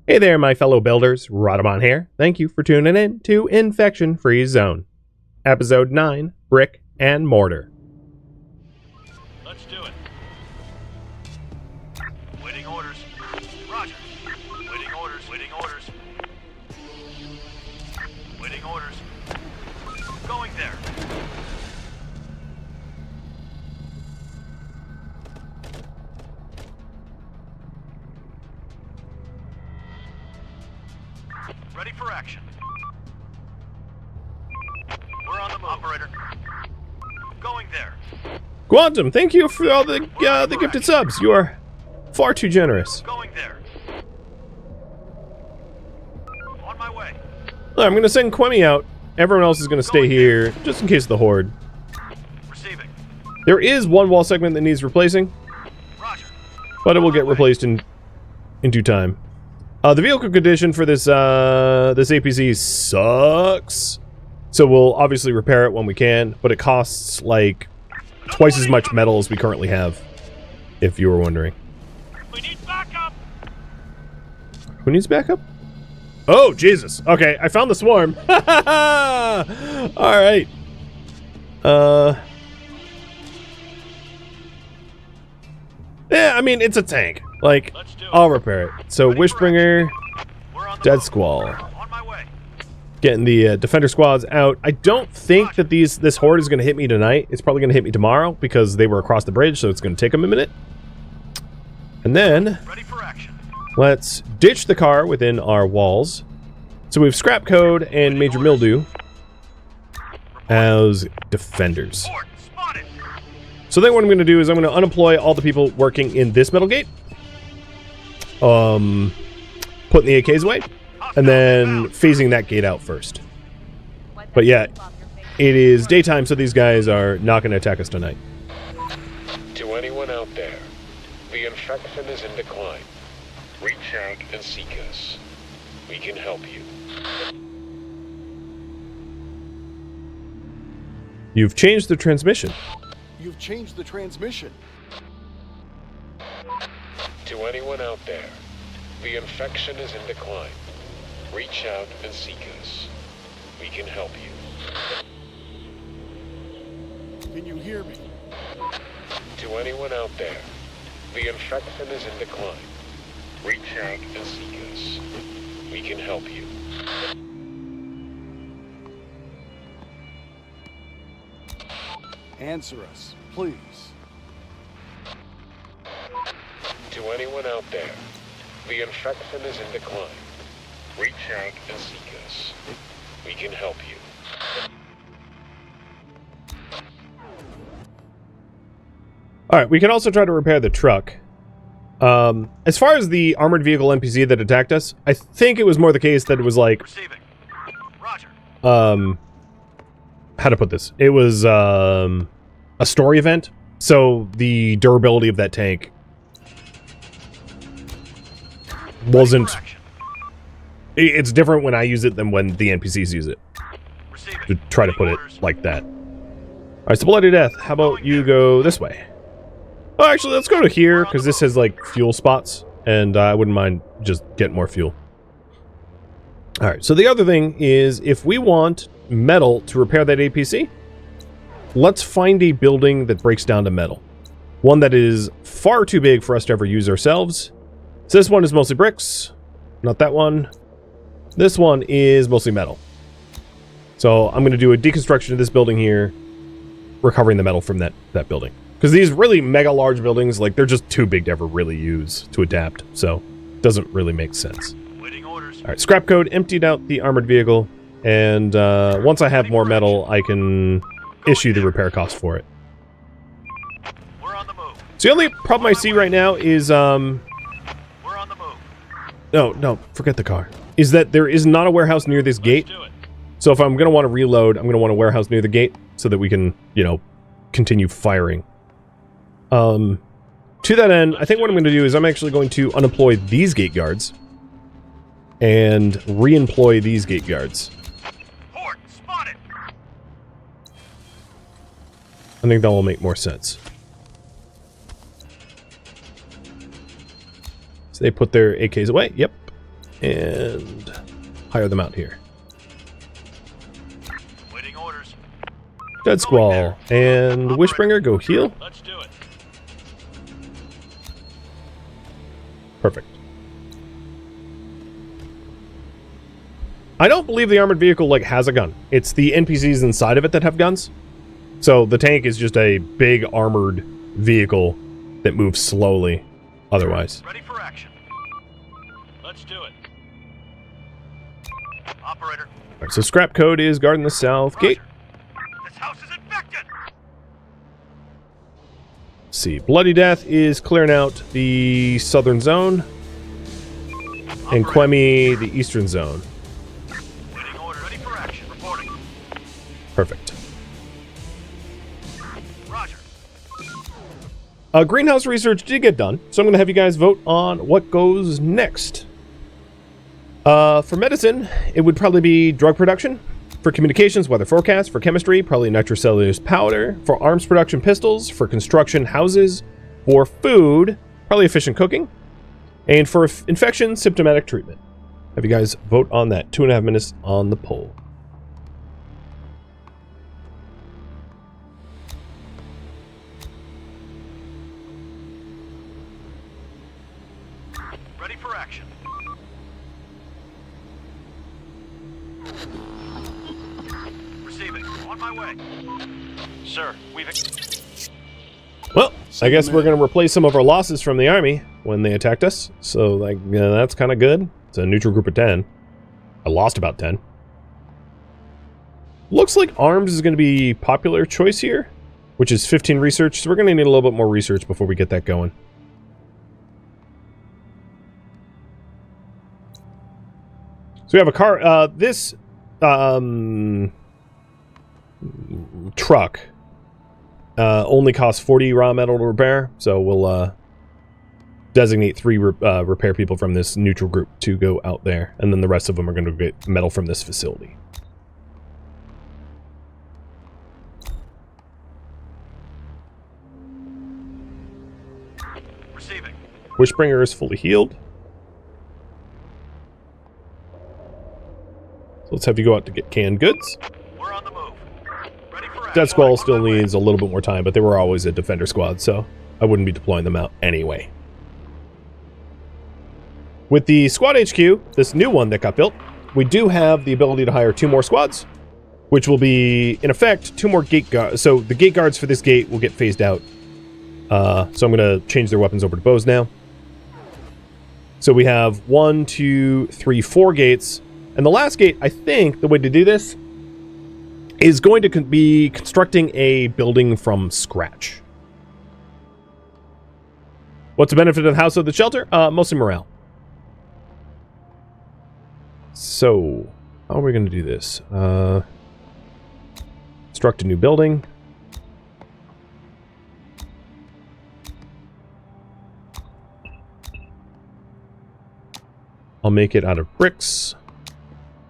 Hey there, my fellow builders. Rhadamant here. Thank you for tuning in to Infection Free Zone. Episode 9, Brick and Mortar. Let's do it. Waiting orders. Roger. Waiting orders. Waiting orders. Waiting orders. Going there. Ready for action. We're on the move. Operator. Going there. Quantum, thank you for all the gifted subs. You are far too generous. Going there. On my way. I'm going to send Quemi out. Everyone else is going to stay here, just in case of the horde. Receiving. There is one wall segment that needs replacing, Roger. but it will get replaced in due time. The vehicle condition for this this APC sucks, so we'll obviously repair it when we can, but it costs like twice as much metal as we currently have, if you were wondering. We need backup. Who needs backup? Oh, Jesus. Okay, I found the swarm. Alright. Yeah, I mean, it's a tank. Like, I'll repair it. So, Wishbringer, Dead Squall. On my way. Getting the Defender squads out. I don't think that this horde is going to hit me tonight. It's probably going to hit me tomorrow because they were across the bridge, so it's going to take them a minute. And then, Ready for action. let's ditch the car within our walls. So we have Scrap Code and Major Mildew as defenders. Horde spotted. So then what I'm going to do is I'm going to unemploy all the people working in this metal gate. Putting the AKs away. And then phasing that gate out first. But yeah, it is daytime, so these guys are not going to attack us tonight. To anyone out there, the infection is in decline. Reach out and seek us. We can help you. You've changed the transmission. You've changed the transmission. To anyone out there, the infection is in decline. Reach out and seek us. We can help you. Can you hear me? To anyone out there, the infection is in decline. Reach out and seek us. We can help you. Answer us, please. To anyone out there, the infection is in decline. Reach out and seek us. We can help you. Alright, we can also try to repair the truck. As far as the armored vehicle NPC that attacked us, I think it was more the case that it was like... Receiving. Roger. How to put this? It was, a story event. So, the durability of that tank wasn't... It's different when I use it than when the NPCs use it. Receiving. To try to put it like that. Alright, so Bloody Death, how about you go this way? Oh, actually, let's go to here, because this has, like, fuel spots, and I wouldn't mind just getting more fuel. Alright, so the other thing is, if we want metal to repair that APC, let's find a building that breaks down to metal. One that is far too big for us to ever use ourselves. So this one is mostly bricks, not that one. This one is mostly metal. So I'm going to do a deconstruction of this building here, recovering the metal from that building. Because these really mega large buildings, like, they're just too big to ever really use to adapt. So it doesn't really make sense. Waiting orders. Alright, Scrap Code emptied out the armored vehicle. And once I have more metal, I can issue the repair cost for it. We're on the move. So the only problem I see right now is, We're on the move. No, forget the car. Is that there is not a warehouse near this gate. Do it. So if I'm going to want to reload, I'm going to want a warehouse near the gate so that we can, you know, continue firing. To that end, I think what I'm going to do is I'm actually going to unemploy these gate guards and re-employ these gate guards. Horde spotted. I think that will make more sense. So they put their AKs away. Yep. and hire them out here. Waiting orders. Dead Squall and Wishbringer, go heal. Let's do it. Perfect. I don't believe the armored vehicle like has a gun. It's the NPCs inside of it that have guns. So the tank is just a big armored vehicle that moves slowly otherwise. Ready for action. Let's do it. Operator. All right, so scrap code is guarding the south gate. This house is infected. Let's see, Bloody Death is clearing out the southern zone, and Quemi the eastern zone. Waiting order. Ready for action. Reporting. Perfect. Roger. Greenhouse research did get done, so I'm going to have you guys vote on what goes next. For medicine, it would probably be drug production. For communications, weather forecast. For chemistry, probably nitrocellulose powder. For arms production, pistols. For construction, houses. For food, probably efficient cooking. And for infection, symptomatic treatment. Have you guys vote on that. 2.5 minutes on the poll. Ready for action. Receiving. On my way. Sir, we've... Well, I guess we're going to replace some of our losses from the army when they attacked us. So, like, that's kind of good. It's a neutral group of 10. I lost about 10. Looks like arms is going to be popular choice here, which is 15 research. So we're going to need a little bit more research before we get that going. So we have a car. This truck only costs 40 raw metal to repair, so we'll designate 3 repair people from this neutral group to go out there, and then the rest of them are going to get metal from this facility. Receiving. Wishbringer is fully healed. So let's have you go out to get canned goods. We're on the move. Ready for action. Dead Squall still On my way. needs a little bit more time, but they were always a defender squad, so I wouldn't be deploying them out anyway. With the squad HQ, this new one that got built, we do have the ability to hire 2 more squads, which will be, in effect, 2 more gate guards. So the gate guards for this gate will get phased out. So I'm going to change their weapons over to bows now. So we have 1, 2, 3, 4 gates. And the last gate, I think, the way to do this is going to be constructing a building from scratch. What's the benefit of the House of the Shelter? Mostly morale. So, how are we going to do this? Construct a new building. I'll make it out of bricks.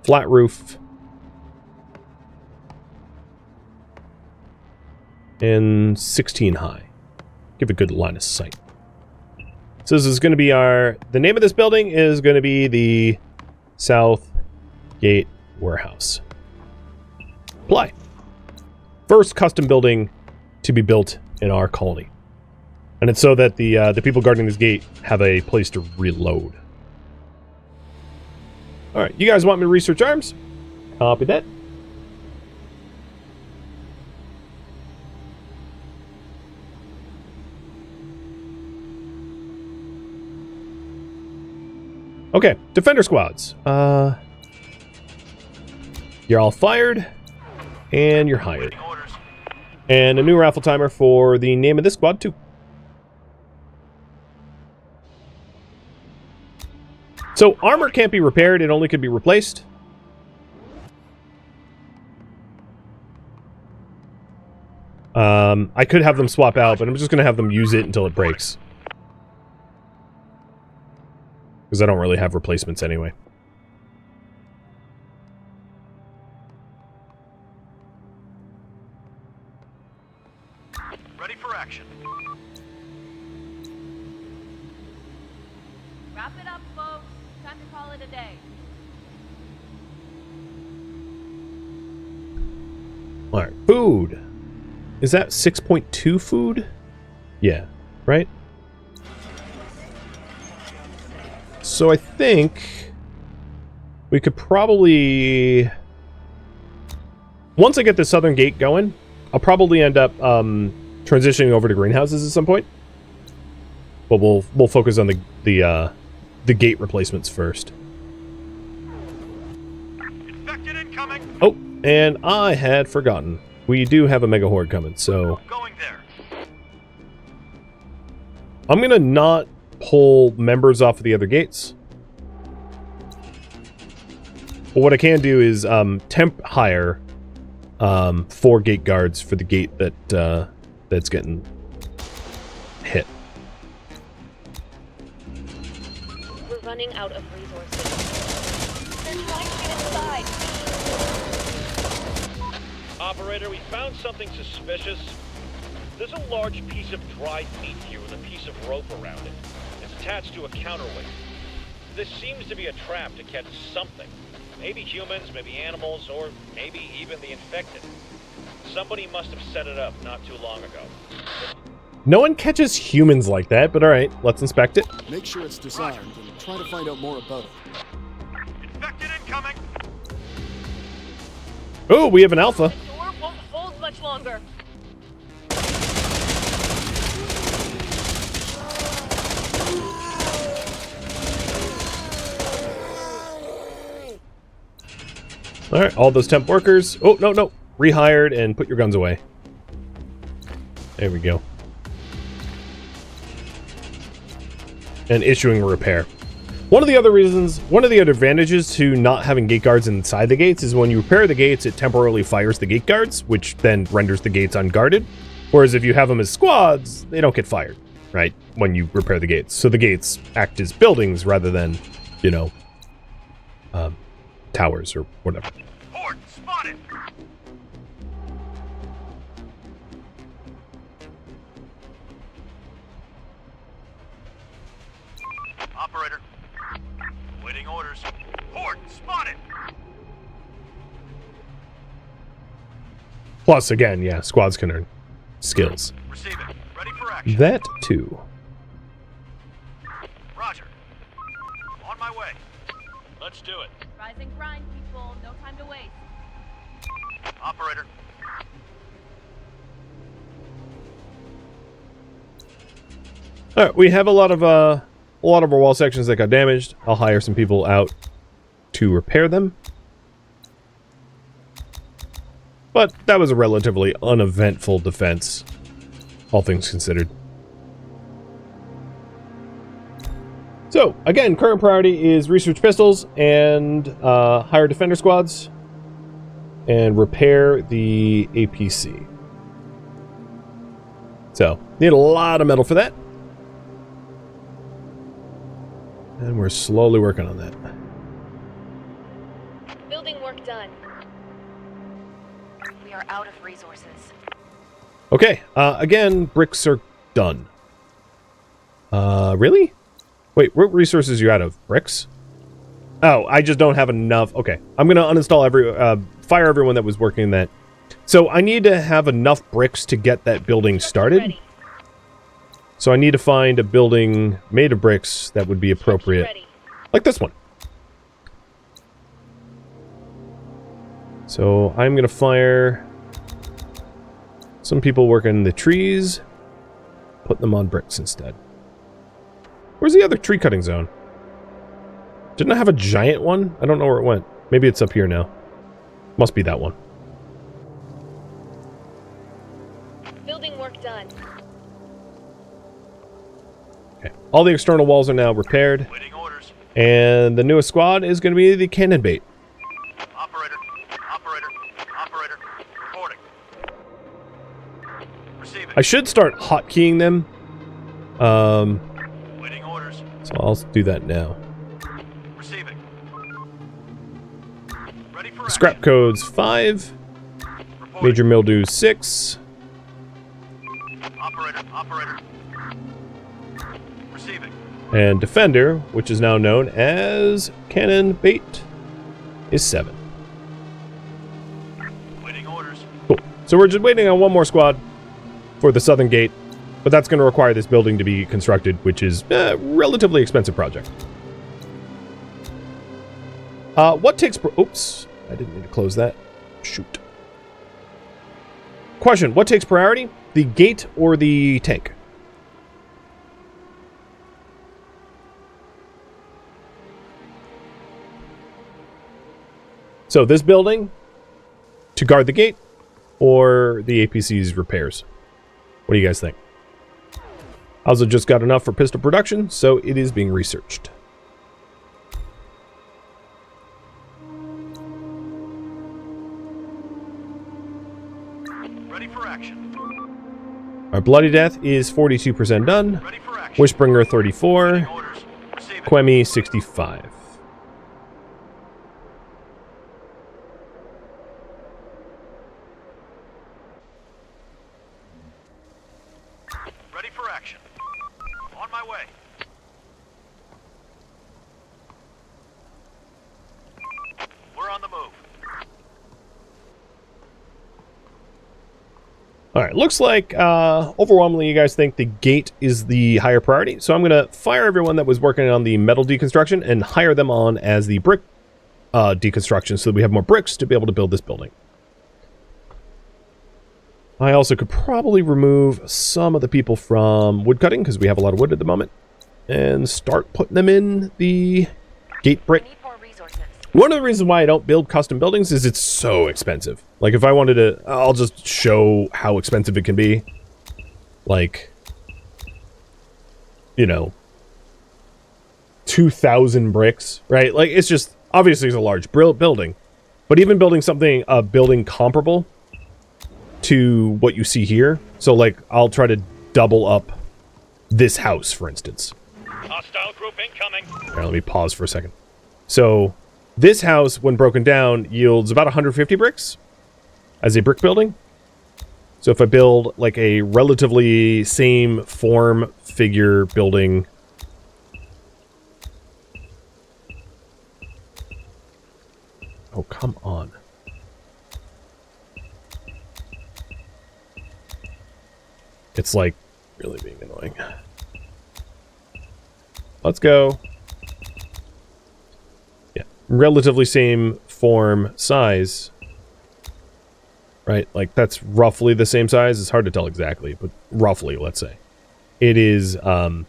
Flat roof. And 16 high. Give a good line of sight. So this is going to be the name of this building is going to be the South Gate Warehouse. Apply. First custom building to be built in our colony. And it's so that the people guarding this gate have a place to reload. Alright, you guys want me to research arms? Copy that. Okay, defender squads. You're all fired, and you're hired. Waiting orders. And a new raffle timer for the name of this squad, too. So, armor can't be repaired, it only can be replaced. I could have them swap out, but I'm just going to have them use it until it breaks. Because I don't really have replacements anyway. Ready for action. Wrap it up, folks. Time to call it a day. Alright, food. Is that 6.2 food? Yeah, right? So I think we could probably... Once I get the southern gate going, I'll probably end up transitioning over to greenhouses at some point. But we'll focus on the gate replacements first. Infected incoming. Oh, and I had forgotten. We do have a mega horde coming, so Going there. I'm gonna not pull members off of the other gates. But what I can do is temp hire 4 gate guards for the gate that that's getting hit. We're running out of resources. They're trying to get inside. Operator, we found something suspicious. There's a large piece of dried meat here with a piece of rope around it. It's attached to a counterweight. This seems to be a trap to catch something. Maybe humans, maybe animals, or maybe even the infected. Somebody must have set it up not too long ago. No one catches humans like that, but alright, let's inspect it. Make sure it's disarmed and try to find out more about it. Infected incoming. Oh, we have an alpha. The door won't hold much longer. Alright, all those temp workers. Oh, no. Rehired and put your guns away. There we go. And issuing a repair. One of the other advantages to not having gate guards inside the gates is when you repair the gates, it temporarily fires the gate guards, which then renders the gates unguarded. Whereas if you have them as squads, they don't get fired, right? When you repair the gates. So the gates act as buildings rather than, you know, towers or whatever. Horde spotted. Operator. Waiting orders. Horde spotted. Plus, again, yeah, squads can earn skills. Receive it. Ready for action. That too. Roger. On my way. Let's do it. Rise and grind, people. No time to waste. Operator. All right, we have a lot of our wall sections that got damaged. I'll hire some people out to repair them. But that was a relatively uneventful defense, all things considered. So, again, current priority is research pistols and hire defender squads and repair the APC. So, need a lot of metal for that. And we're slowly working on that. Building work done. We are out of resources. Okay, again, bricks are done. Really? Wait, what resources are you out of? Bricks? Oh, I just don't have enough. Okay, I'm gonna uninstall fire everyone that was working that. So I need to have enough bricks to get that building started. Ready. So I need to find a building made of bricks that would be appropriate. Ready. Like this one. So I'm gonna fire some people working the trees, put them on bricks instead. Where's the other tree cutting zone? Didn't I have a giant one? I don't know where it went. Maybe it's up here now. Must be that one. Building work done. Okay. All the external walls are now repaired. Waiting orders. And the newest squad is going to be the cannon bait. Operator. Reporting. Receiving. I should start hotkeying them. Waiting orders. So I'll do that now. Receiving. Ready for Scrap action. code's 5. Reporting. Major mildew 6. Operator. Receiving. And defender, which is now known as cannon bait, is 7. Waiting orders. Cool. So we're just waiting on one more squad for the southern gate, but that's going to require this building to be constructed, which is a relatively expensive project. What takes... Oops. I didn't need to close that. Shoot. Question. What takes priority? The gate or the tank? So this building to guard the gate or the APC's repairs? What do you guys think? Also just got enough for pistol production, so it is being researched. Ready for action. Our Bloody Death is 42% done. Ready for action. Wishbringer 34. Waiting orders. Receiving. Quemi 65. Ready for action. On my way. We're on the move. Alright, looks like overwhelmingly you guys think the gate is the higher priority. So I'm going to fire everyone that was working on the metal deconstruction and hire them on as the brick deconstruction so that we have more bricks to be able to build this building. I also could probably remove some of the people from woodcutting because we have a lot of wood at the moment and start putting them in the gate brick. We need more resources. One of the reasons why I don't build custom buildings is it's so expensive. Like, if I wanted to... I'll just show how expensive it can be. Like, you know, 2,000 bricks, right? Like, it's just... Obviously, it's a large building. But even building something, a building comparable to what you see here. So, like, I'll try to double up this house, for instance. Hostile group incoming. All right, let me pause for a second. So... This house, when broken down, yields about 150 bricks as a brick building. So if I build like a relatively same form figure building, oh, come on. It's like really being annoying. Let's go. Relatively same form size, right? Like that's roughly the same size. It's hard to tell exactly, but roughly, let's say it is. And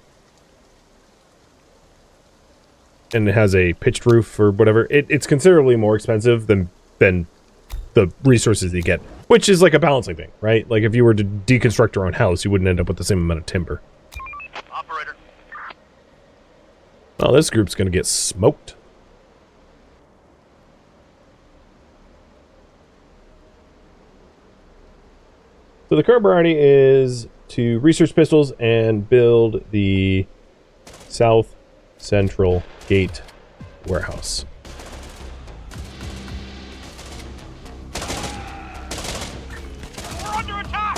it has a pitched roof or whatever. It's considerably more expensive than the resources you get, which is like a balancing thing, right? Like if you were to deconstruct your own house, you wouldn't end up with the same amount of timber. Operator. Oh, this group's gonna get smoked. So the current priority is to research pistols and build the South Central Gate warehouse. We're under attack.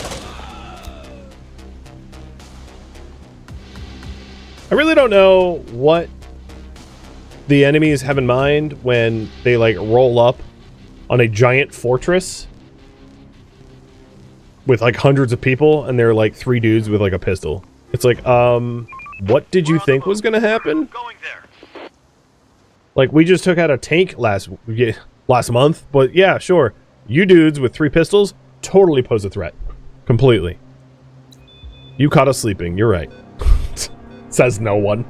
I really don't know what the enemies have in mind when they like roll up on a giant fortress with like hundreds of people and they're like 3 dudes with like a pistol. It's like, what did you think was gonna happen? Going there. Like, we just took out a tank last month, but yeah, sure. You dudes with 3 pistols totally pose a threat. Completely. You caught us sleeping, you're right. Says no one.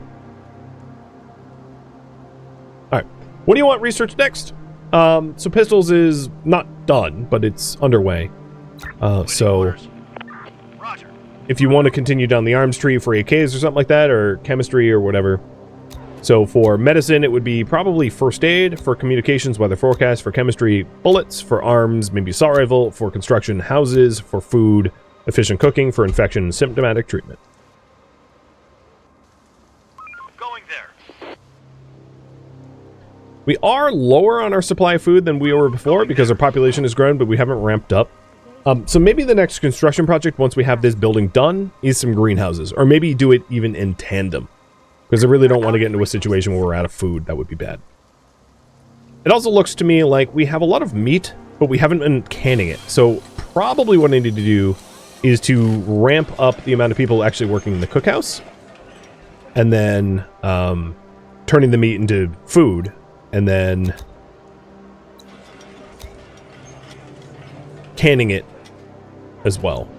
Alright, what do you want research next? So pistols is not done, but it's underway. So Roger. if you want to continue down the arms tree for AKs or something like that, or chemistry or whatever. So for medicine, it would be probably first aid. For communications, weather forecast. For chemistry, bullets. For arms, maybe assault rifle. For construction, houses. For food, efficient cooking. For infection, symptomatic treatment. Going there. We are lower on our supply of food than we were before because our population has grown, but we haven't ramped up. So maybe the next construction project, once we have this building done, is some greenhouses. Or maybe do it even in tandem. Because I really don't want to get into a situation where we're out of food. That would be bad. It also looks to me like we have a lot of meat, but we haven't been canning it. So probably what I need to do is to ramp up the amount of people actually working in the cookhouse. And then turning the meat into food. And then canning it as well.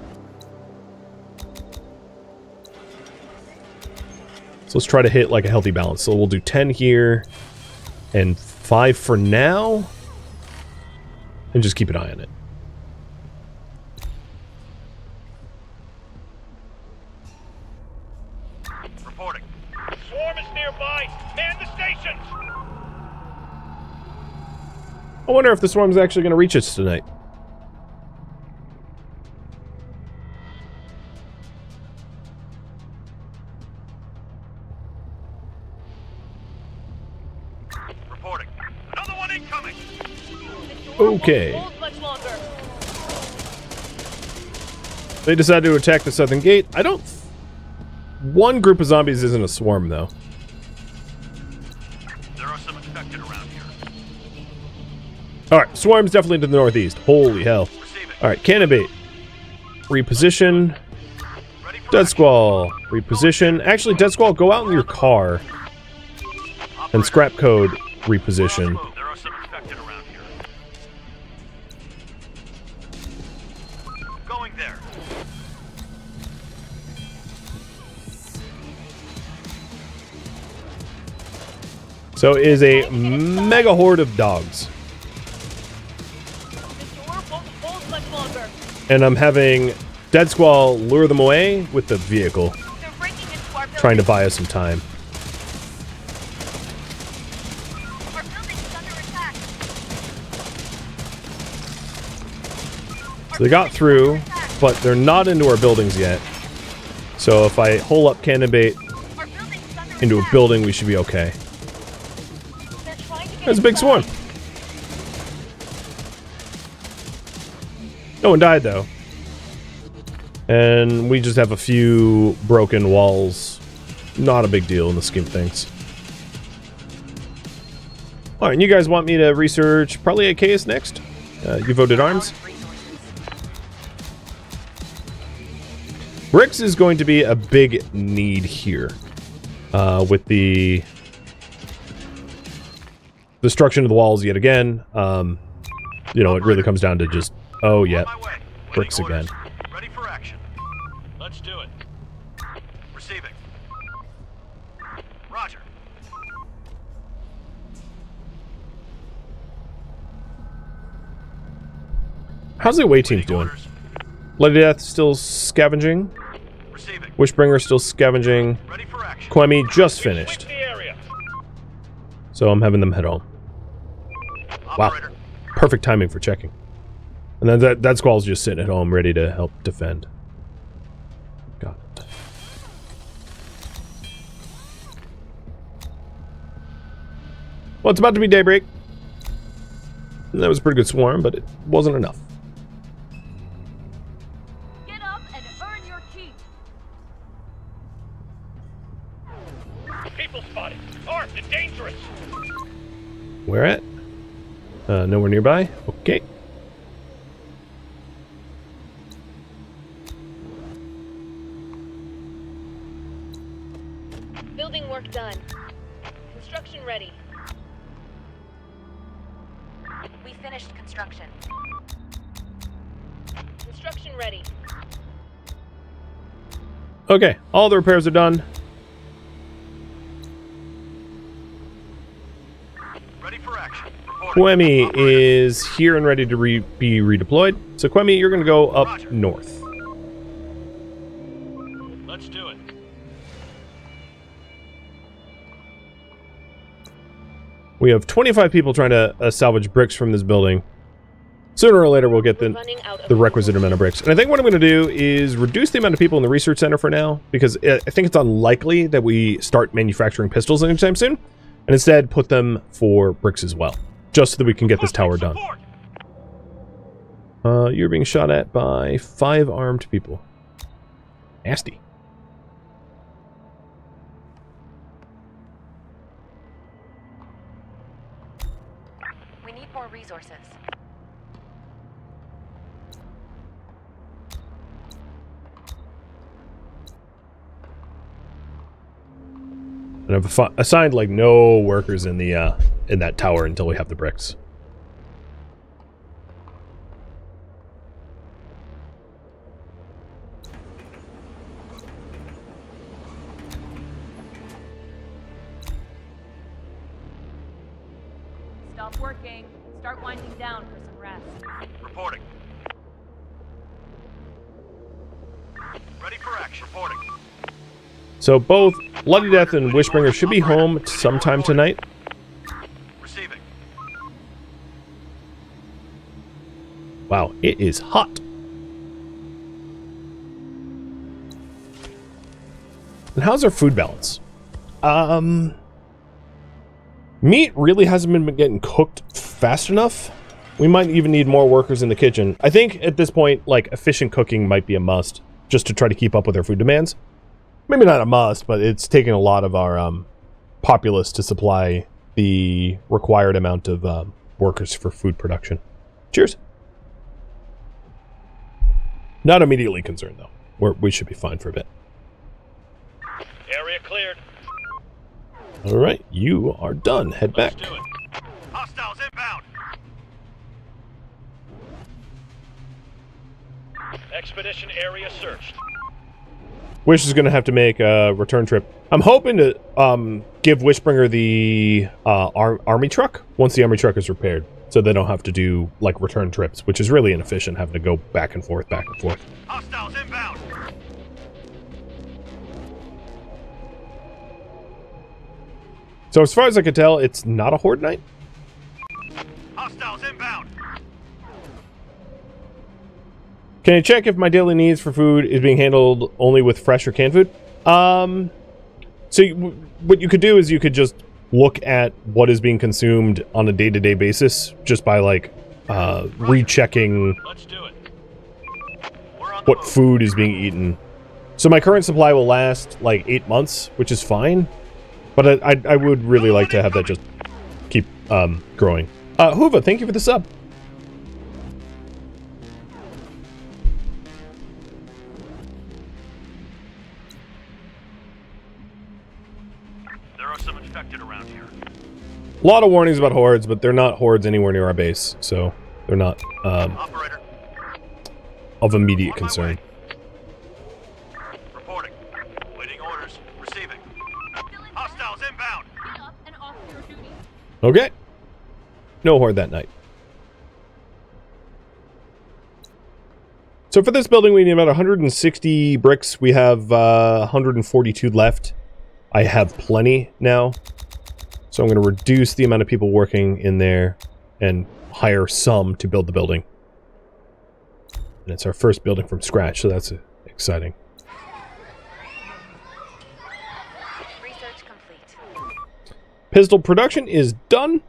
So let's try to hit like a healthy balance. So we'll do 10 here and 5 for now. And just keep an eye on it. Reporting. Swarm is nearby. Man the stations. I wonder if the swarm's actually going to reach us tonight. Reporting. Another one incoming. Okay. They decided to attack the southern gate. I don't... One group of zombies isn't a swarm, though. There are some infected around here. Alright, swarm's definitely to the northeast. Holy hell. Alright, cannibate. Reposition. Dead Squall. Reposition. Actually, Dead Squall, go out in your car. And scrap code. Reposition. There are some infected around here. Going there. So it is a mega horde of dogs. And I'm having Dead Squall lure them away with the vehicle. Trying to buy us some time. So they got through, but they're not into our buildings yet. So if I hole up cannibate into a building, we should be okay. There's a big swarm. No one died, though. And we just have a few broken walls. Not a big deal in the scheme of things. Alright, and you guys want me to research probably a case next? You voted arms? Bricks is going to be a big need here. With the destruction of the walls yet again. You know, it really comes down to just... Oh, yeah. Bricks again. Ready for action. Let's do it. Receiving. Roger. How's the away team doing? Bloody Death still scavenging. Receiving. Wishbringer still scavenging. Ready for action. Quemi just finished. So I'm having them head home. Wow. Operator. Perfect timing for checking. And then that squall's just sitting at home ready to help defend. Got it. Well, it's about to be daybreak. And that was a pretty good swarm, but it wasn't enough. Get up and earn your keep. People spotted. Armed and dangerous. Where at? Nowhere nearby? Okay. Building work done. Construction ready. We finished construction. Construction ready. Okay, all the repairs are done. Ready for action. Quemi is here and ready to be redeployed. So Quemi, you're going to go up Roger. north. Let's do it. We have 25 people trying to salvage bricks from this building. Sooner or later, we'll get the requisite amount of bricks. And I think what I'm going to do is reduce the amount of people in the research center for now, because I think it's unlikely that we start manufacturing pistols anytime soon, and instead put them for bricks as well, just so that we can get this tower done. You're being shot at by 5 armed people. Nasty. need more resources. And I've assigned like no workers in the in that tower until we have the bricks. Stop working. Start winding down for some rest. Reporting. Ready for action. Reporting. So both Bloody Death and Wishbringer should be home sometime tonight. Receiving. Wow, it is hot. And how's our food balance? Meat really hasn't been getting cooked fast enough. We might even need more workers in the kitchen. I think at this point, like, efficient cooking might be a must, just to try to keep up with our food demands. Maybe not a must, but it's taken a lot of our populace to supply the required amount of workers for food production. Cheers. Not immediately concerned, though. We should be fine for a bit. Area cleared. All right, you are done. Head back. Let's do it. Hostiles inbound. Expedition area searched. Wish is going to have to make a return trip. I'm hoping to give Wishbringer the army truck once the army truck is repaired, so they don't have to do like return trips, which is really inefficient having to go back and forth, back and forth. Hostiles inbound. So as far as I can tell, it's not a horde night. Hostiles inbound. Can you check if my daily needs for food is being handled only with fresh or canned food? So what you could do is you could just look at what is being consumed on a day-to-day basis, just by like rechecking Let's do it. We're on the what move. food is being eaten. So my current supply will last like 8 months, which is fine. But I would really like to have that just keep growing. Huva, thank you for the sub. There are some infected around here. A lot of warnings about hordes, but they're not hordes anywhere near our base, so they're not Operator. of immediate On my concern. way. Reporting. Waiting orders. Receiving. Hostiles inbound. Get up and off your duty. Okay. No horde that night. So for this building, we need about 160 bricks. We have 142 left. I have plenty now. So I'm going to reduce the amount of people working in there and hire some to build the building. And it's our first building from scratch, so that's exciting. Research complete. Pistol production is done.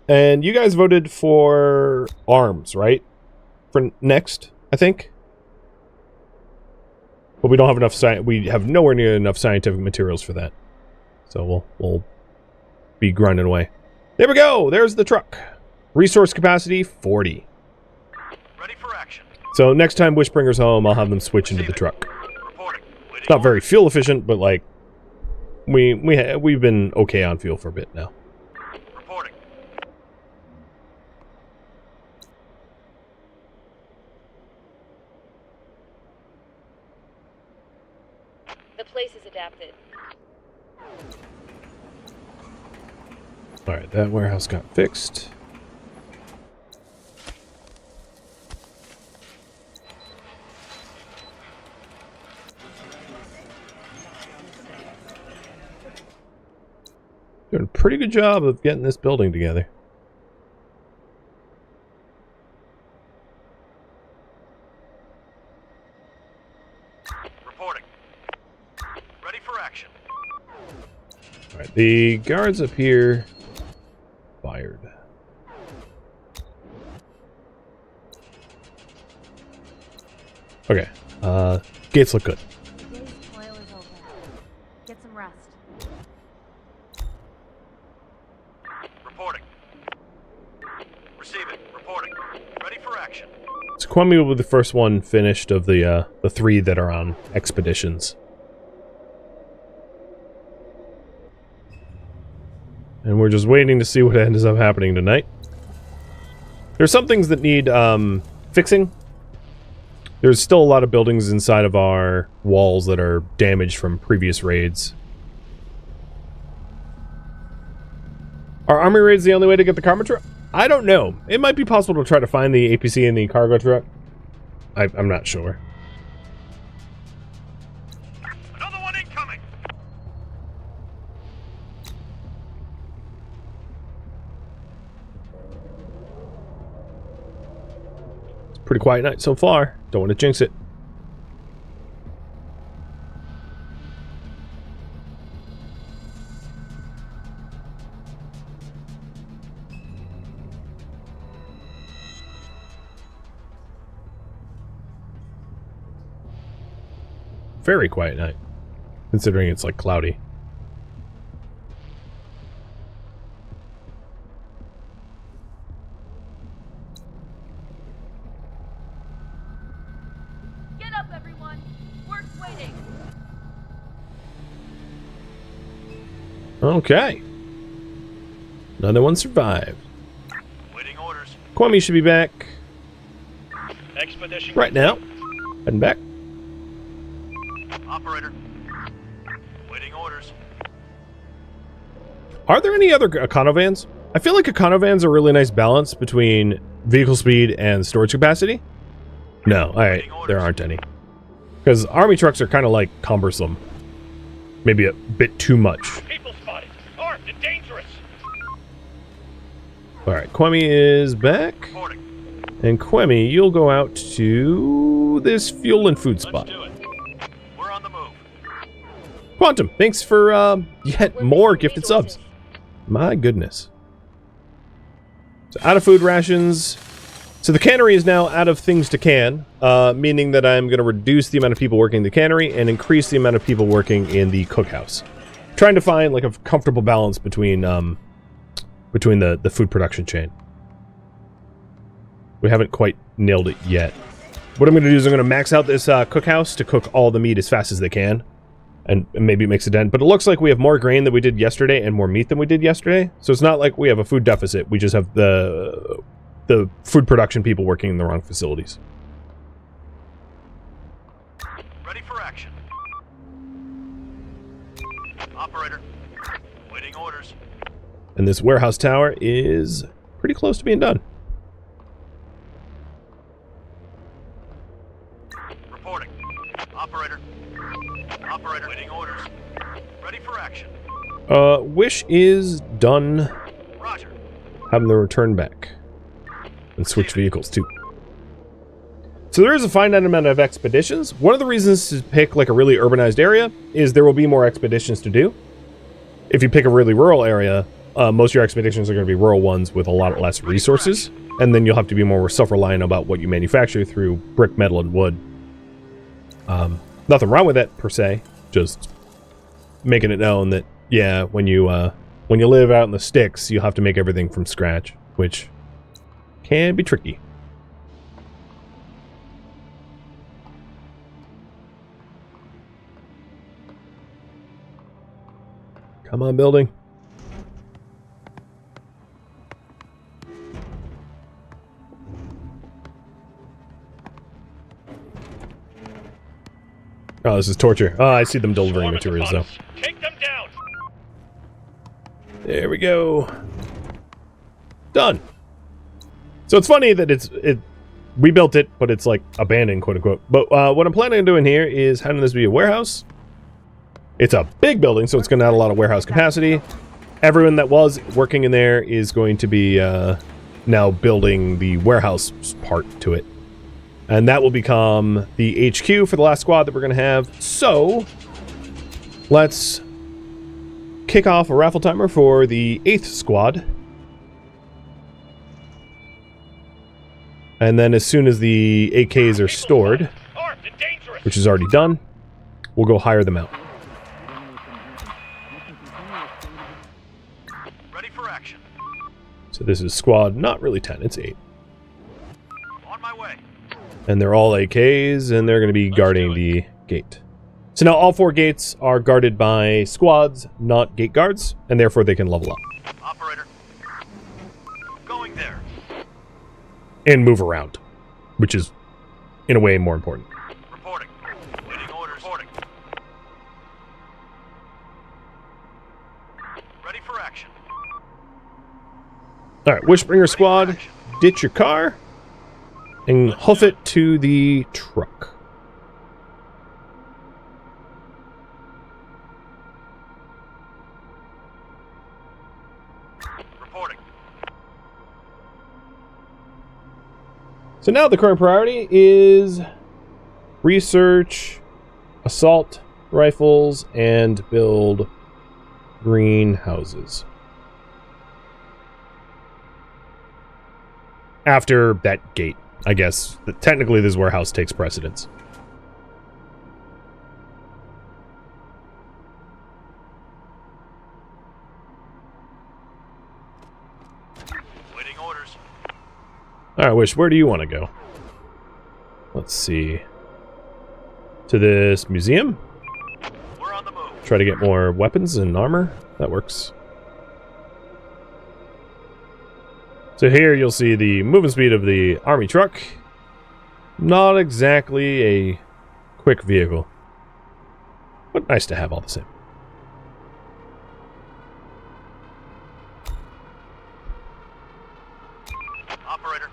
And you guys voted for arms, right? For next, I think. But we don't have enough we have nowhere near enough scientific materials for that. So we'll be grinding away. There we go. There's the truck. Resource capacity 40. Ready for action. So next time Wishbringer's home, I'll have them switch into the truck. Reporting. Waiting It's not very orders. fuel efficient, but like we've been okay on fuel for a bit now. Reporting. The place is adapted. All right, that warehouse got fixed. Doing a pretty good job of getting this building together. Reporting. Ready for action. All right, the guards up here fired. Okay, gates look good. Today's toil is over. Get some rest. Reporting. Receive it. Reporting. Ready for action. So Kwame will be the first one finished of the 3 that are on expeditions. And we're just waiting to see what ends up happening tonight. There's some things that need fixing. There's still a lot of buildings inside of our walls that are damaged from previous raids. Are army raids the only way to get the cargo truck? I don't know. It might be possible to try to find the APC in the cargo truck. I'm not sure. Another one incoming. It's a pretty quiet night so far. Don't want to jinx it. Very quiet night, considering it's like cloudy. Get up, everyone. Work's waiting. Okay. Another one survived. Waiting orders. Kwame should be back Expedition. right now. Heading back. Operator. Waiting orders. Are there any other econovans? I feel like econovans are a really nice balance between vehicle speed and storage capacity. No, there aren't any. Because army trucks are kind of like cumbersome. Maybe a bit too much. People spotted. Armed and dangerous. Alright, Kwame is back. Reporting. And Kwame, you'll go out to this fuel and food spot. Let's do it. We're on the move. Quantum, thanks for yet more gifted subs. My goodness. So out of food rations. So the cannery is now out of things to can, meaning that I'm going to reduce the amount of people working in the cannery and increase the amount of people working in the cookhouse. Trying to find like a comfortable balance between the food production chain. We haven't quite nailed it yet. What I'm going to do is I'm going to max out this cookhouse to cook all the meat as fast as they can. And maybe it makes a dent. But it looks like we have more grain than we did yesterday and more meat than we did yesterday. So it's not like we have a food deficit. We just have the food production people working in the wrong facilities. Ready for action. Operator. Waiting orders. And this warehouse tower is pretty close to being done. Reporting. Operator. Operator. Waiting orders. Ready for action. Wish is done. Roger. Have them return back. And switch vehicles too. So there is a finite amount of expeditions. One of the reasons to pick like a really urbanized area is there will be more expeditions to do. If you pick a really rural area, most of your expeditions are going to be rural ones with a lot less resources. And then you'll have to be more self-reliant about what you manufacture through brick, metal, and wood. Nothing wrong with that per se. Just making it known that, yeah, when you live out in the sticks, you'll have to make everything from scratch, which can be tricky. Come on, building. Oh, this is torture. Oh, I see them delivering materials, though. Take them down. There we go. Done. So it's funny that we built it, but it's like abandoned, quote unquote. But what I'm planning on doing here is having this be a warehouse. It's a big building, so it's going to add a lot of warehouse capacity. Everyone that was working in there is going to be now building the warehouse part to it. And that will become the HQ for the last squad that we're going to have. So let's kick off a raffle timer for the 8th squad. And then as soon as the AKs are stored, which is already done, we'll go hire them out. So this is squad, not really 10, it's 8. On my way. And they're all AKs, and they're going to be guarding the gate. So now all 4 gates are guarded by squads, not gate guards, and therefore they can level up. Operator. Going there. And move around, which is, in a way, more important. Reporting. Waiting orders. Reporting. Ready for action. Alright, Wishbringer squad, ditch your car, and hoof it to the truck. Reporting. So now the current priority is research, assault rifles, and build greenhouses. After that gate, I guess. Technically, this warehouse takes precedence. Waiting orders. Alright, Wish, where do you want to go? Let's see. To this museum? We're on the move. Try to get more weapons and armor? That works. So here you'll see the movement speed of the army truck. Not exactly a quick vehicle, but nice to have all the same. Operator.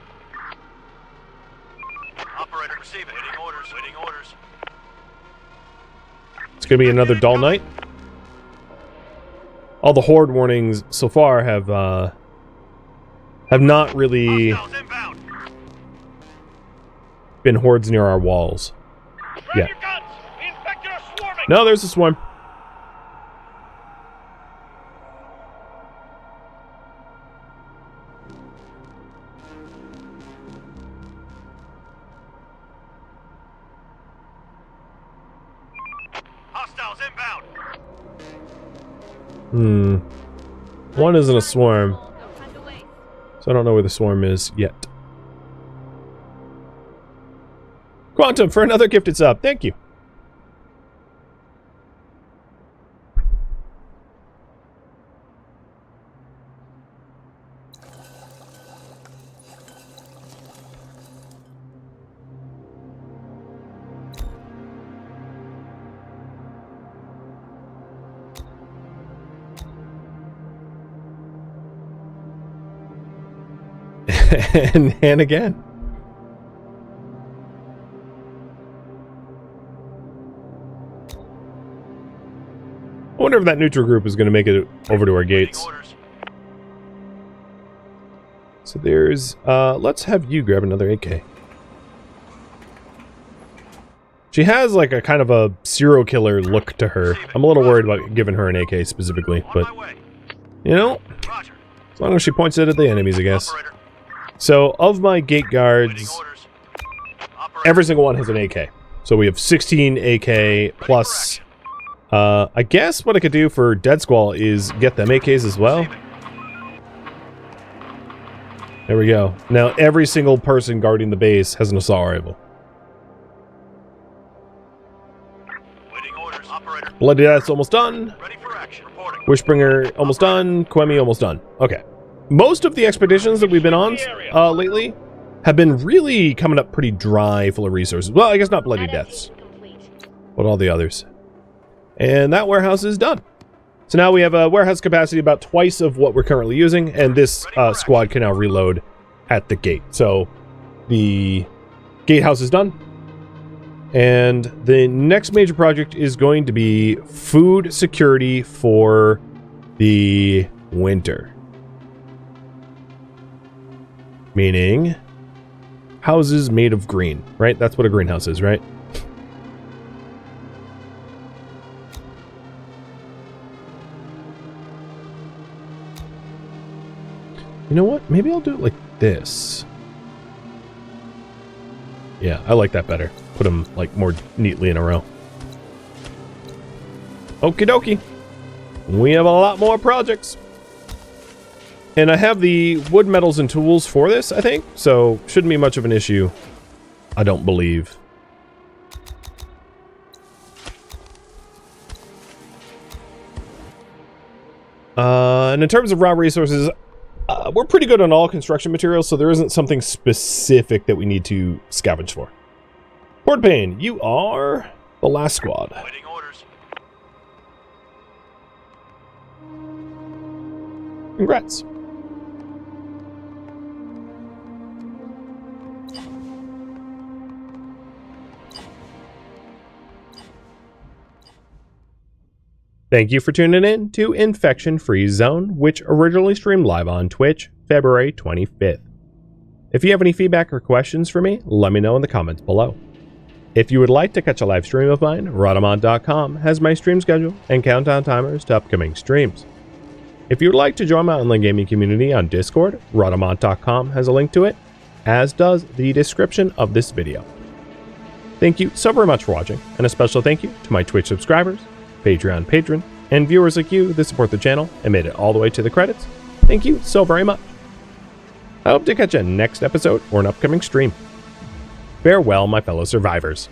Operator, receive it. Waiting orders. Waiting orders. It's going to be another dull night. All the horde warnings so far have not really Hostiles inbound. been hordes near our walls. Grab Yeah. your guns. The infected are swarming. No, there's a swarm. Hostiles inbound. One isn't a swarm, No time to waste. so I don't know where the swarm is yet. Quantum for another gifted sub. Thank you. and again. I wonder if that neutral group is going to make it over to our gates. Waiting orders. So there's, let's have you grab another AK. She has like a kind of a serial killer look to her. I'm a little worried about giving her an AK specifically, On but my way. you know, Roger. as long as she points it at the enemies, I guess. Operator. So of my gate Waiting guards, orders. Operator. every single one has an AK. So we have 16 AK plus. I guess what I could do for Dead Squall is get them AKs as well. There we go. Now every single person guarding the base has an assault rifle. Waiting orders. Operator. Bloody Death's almost done. Ready for action. Reporting. Wishbringer almost done. Quemi almost done. Okay. Most of the expeditions that we've been on lately have been really coming up pretty dry, full of resources. Well, I guess not Bloody Deaths, Adaptation complete. but all the others. And that warehouse is done. So now we have a warehouse capacity about twice of what we're currently using, and this squad can now reload at the gate. So the gatehouse is done. And the next major project is going to be food security for the winter. Meaning houses made of green, right? That's what a greenhouse is, right? You know what? Maybe I'll do it like this. Yeah, I like that better. Put them like more neatly in a row. Okie dokie. We have a lot more projects. And I have the wood, metals, and tools for this, I think, so shouldn't be much of an issue, I don't believe. And in terms of raw resources, we're pretty good on all construction materials, so there isn't something specific that we need to scavenge for. Horde Pain, you are the last squad. Waiting orders. Congrats. Thank you for tuning in to Infection Free Zone, which originally streamed live on Twitch, February 25th. If you have any feedback or questions for me, let me know in the comments below. If you would like to catch a live stream of mine, Rhadamant.com has my stream schedule and countdown timers to upcoming streams. If you would like to join my online gaming community on Discord, Rhadamant.com has a link to it, as does the description of this video. Thank you so very much for watching, and a special thank you to my Twitch subscribers, Patreon patron, and viewers like you that support the channel and made it all the way to the credits. Thank you so very much. I hope to catch you next episode or an upcoming stream. Farewell, my fellow survivors.